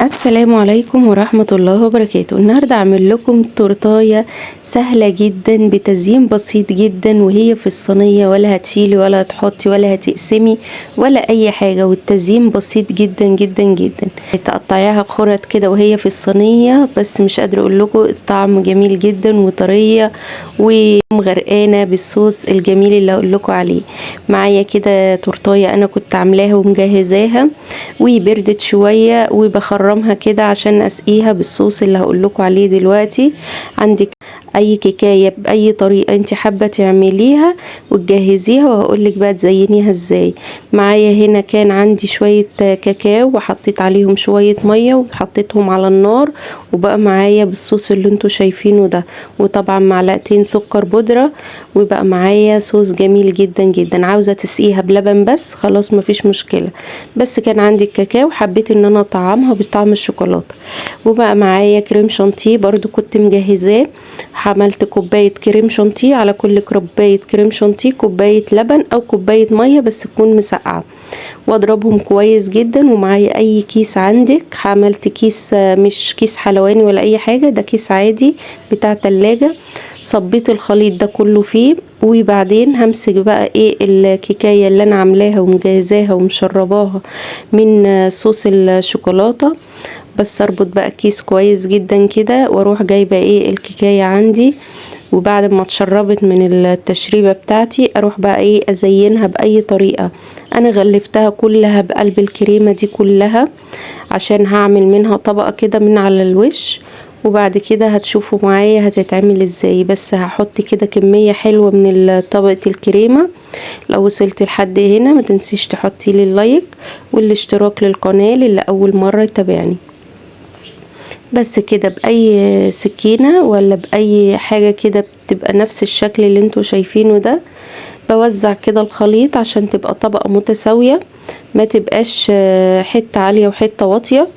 السلام عليكم ورحمة الله وبركاته. النهاردة اعمل لكم تورتاية سهلة جدا بتزيين بسيط جدا، وهي في الصينية، ولا هتشيلي ولا هتحطي ولا هتقسمي ولا اي حاجة، والتزيين بسيط جدا جدا جدا. تقطعيها خرط كده وهي في الصينية، بس مش قادرة اقول لكم الطعم جميل جدا وطرية ومغرقانة بالصوص الجميل اللي اقول لكم عليه. معايا كده تورتاية انا كنت عاملاها ومجهزاها وبردت شوية، وبخرمها كده عشان اسقيها بالصوص اللي هقول لكم عليه دلوقتي. عندك اي كيكايه باي طريقه انت حابه تعمليها وتجهزيها، وهقول لك بقى تزينيها ازاي. معايا هنا كان عندي شويه كاكاو، وحطيت عليهم شويه ميه وحطيتهم على النار، وبقى معايا بالصوص اللي انتوا شايفينه ده، وطبعا معلقتين سكر بودره، وبقى معايا صوص جميل جدا جدا. عاوزه تسقيها بلبن بس خلاص مفيش مشكله، بس كان عندي الكاكاو حبيت ان انا اطعمها بطعم الشوكولاته. وبقى معايا كريم شانتيه برضو كنت مجهزاه، عملت كوبايه كريم شانتيه، على كل كوبايه كريم شانتيه كوبايه لبن او كوبايه ميه بس تكون مسقعه، واضربهم كويس جدا. ومعايا اي كيس عندك، عملت كيس مش كيس حلواني ولا اي حاجه، ده كيس عادي بتاع تلاجة. صبيت الخليط ده كله فيه، وبعدين همسك بقى ايه الكيكايه اللي انا عاملاها ومجهزاها ومشرباها من صوص الشوكولاته. بس اربط بقى كيس كويس جدا كده، واروح جايبه ايه الكيكايه عندي، وبعد ما اتشربت من التشريبه بتاعتي اروح بقى ايه ازينها باي طريقه. انا غلفتها كلها بقلب الكريمه دي كلها، عشان هعمل منها طبقه كده من على الوش، وبعد كده هتشوفوا معايا هتتعمل ازاي. بس هحط كده كميه حلوه من طبقه الكريمه. لو وصلت لحد هنا ما تنسيش تحطي لي اللايك والاشتراك للقناه اللي اول مره يتابعني. بس كده باي سكينة ولا باي حاجة كده بتبقى نفس الشكل اللي انتوا شايفينه ده، بوزع كده الخليط عشان تبقى طبقة متساوية، ما تبقاش حتة عالية وحتة واطية.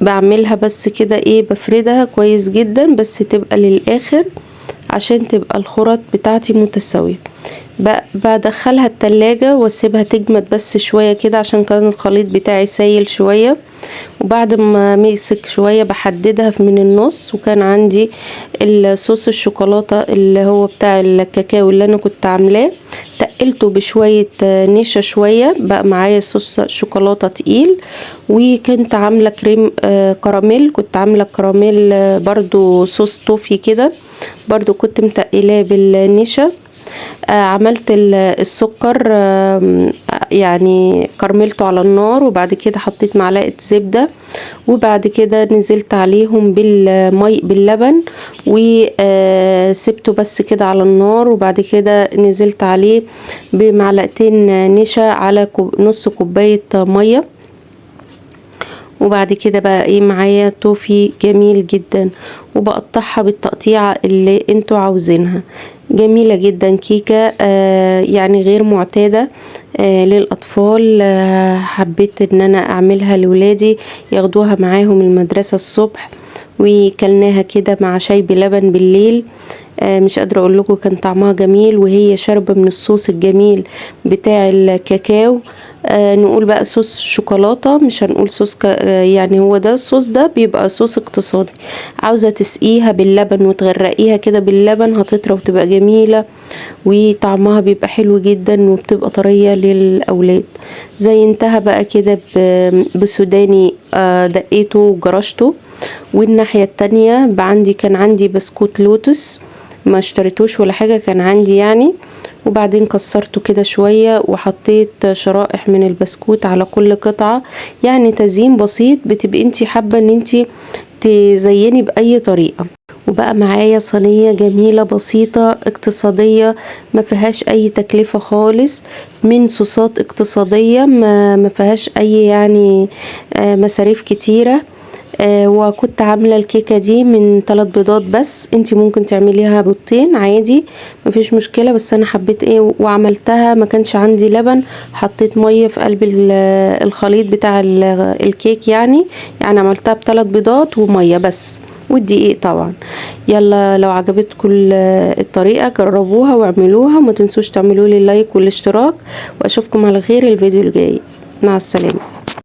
وبعملها بس كده ايه بفردها كويس جدا، بس تبقى للاخر عشان تبقى الخرط بتاعتي متساوية. بدخلها التلاجة واسيبها تجمد بس شوية كده، عشان كان الخليط بتاعي سايل شوية. وبعد ما مسك شوية بحددها من النص، وكان عندي الصوص الشوكولاتة اللي هو بتاع الكاكاو اللي انا كنت عاملاه، تقلته بشوية نشا شوية، بقى معايا صوص شوكولاتة تقيل. وكنت عاملة كريم كراميل، كنت عاملة كراميل برضو صوص توفي كده، برضو كنت متقلاه بالنشا. عملت السكر يعني كرملته على النار، وبعد كده حطيت معلقة زبدة، وبعد كده نزلت عليهم باللبن وسبته بس كده على النار، وبعد كده نزلت عليه بمعلقتين نشا على نص كوباية مية. وبعد كده بقى ايه معايا توفي جميل جدا، وبقطعها بالتقطيعة اللي انتوا عاوزينها. جميلة جدا كيكة يعني غير معتادة للأطفال. حبيت ان انا اعملها لولادي ياخدوها معاهم المدرسة الصبح، وكلناها كده مع شاي بلبن بالليل. مش قادرة اقول لكم كان طعمها جميل، وهي شاربة من الصوص الجميل بتاع الكاكاو. نقول بقى صوص شوكولاتة، مش هنقول صوص يعني هو ده الصوص ده بيبقى صوص اقتصادي. عاوزة تسقيها باللبن وتغرقيها كده باللبن هتطرى وتبقى جميلة، وطعمها بيبقى حلو جدا وبتبقى طرية للأولاد. زينتها بقى كده بسوداني دقيته وجرشته. والناحية التانية كان عندي بسكوت لوتس، ما اشتريتوش ولا حاجة، كان عندي يعني. وبعدين كسرته كده شوية وحطيت شرائح من البسكوت على كل قطعة، يعني تزيين بسيط بتبقي انتي حابة ان انتي تزيني بأي طريقة. وبقى معايا صينية جميلة بسيطة اقتصادية، ما فيهاش اي تكلفة خالص، من صوصات اقتصادية ما فيهاش اي يعني مصاريف كتيرة. وكنت عاملة الكيكة دي من 3 بيضات بس، انتي ممكن تعمليها بيضتين عادي مفيش مشكلة، بس انا حبيت ايه وعملتها ما كانش عندي لبن، حطيت مية في قلب الخليط بتاع الكيك يعني عملتها ب3 بيضات ومية بس والدقيق طبعا. يلا لو عجبتكم الطريقة جربوها واعملوها، وما تنسوش تعملوا لي اللايك والاشتراك، واشوفكم على خير الفيديو الجاي. مع السلامة.